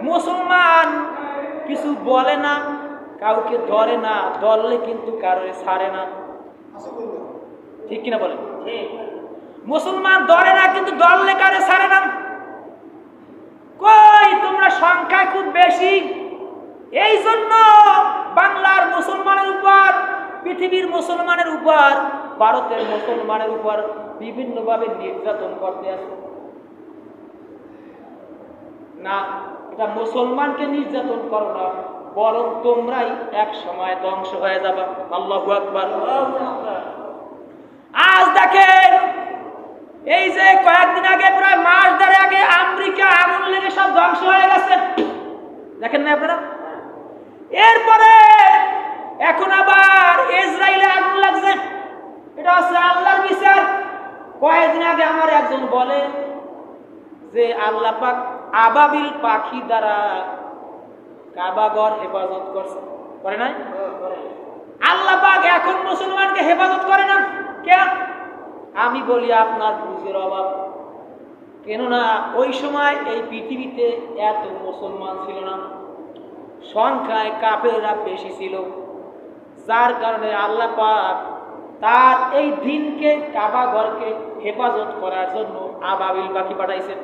মুসলমান কিছু বলে না, কাউকে ধরে না, ধরলে কিন্তু কারোর ছাড়ে না, ঠিক কিনা বলেন? মুসলমান ধরে না কিন্তু ধরলে কারো ছাড়ে না। কই তোমরা সংখ্যা খুব বেশি, এই জন্য বাংলার মুসলমানের উপর, পৃথিবীর মুসলমানের উপর, ভারতের মুসলমানের উপর বিভিন্নভাবে নির্যাতন করতে আছে না। এটা মুসলমানকে নির্যাতন করো না, বরং তোমরাই এক সময় ধ্বংস হয়ে যাবে। আল্লাহু আকবার। আজ দেখেন, এই যে কয়েকদিন আগে, প্রায় মাস ধরে আগে আমেরিকা আগুন লেগে সব ধ্বংস হয়ে গেছে, দেখেন না আপনারা? এরপরে এখন আবার ইসরায়েলে আগুন লাগছে। এটা হচ্ছে আল্লাহর বিচার। কয়েকদিন আগে আমার একজন বলে যে আল্লাহ পাক আবাবিল পাখি দ্বারা কাবাঘর হেফাজত করছে, করে নাই? আল্লাহ পাক এখন মুসলমানকে হেফাজত করে না কেন? আমি বলি আপনার বুঝের অভাব। কেননা ওই সময় এই পৃথিবীতে এত মুসলমান ছিল না, সংখ্যায় কাফেররা বেশি ছিল, যার কারণে আল্লাহ পাক তার এই দিনকে, কাবা ঘরকে হেফাজত করার জন্য আবাবিল পাখি পাঠাইছেন।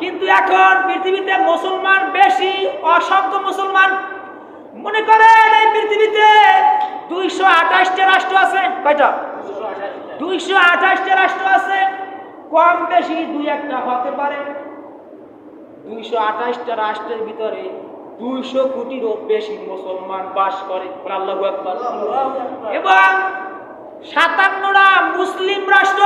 কিন্তু এখন পৃথিবীতে মুসলমান বেশি, অসংখ্য মুসলমান। মনে করেন এই পৃথিবীতে 228টা রাষ্ট্র আছে। কয়টা? 228টা রাষ্ট্র আছে। কম বেশি দুই একটা হতে পারে। 228টা রাষ্ট্রের ভিতরে 200 কোটিরও বেশি মুসলমান বাস করে। আল্লাহু আকবার। এবং 57টা মুসলিম রাষ্ট্র।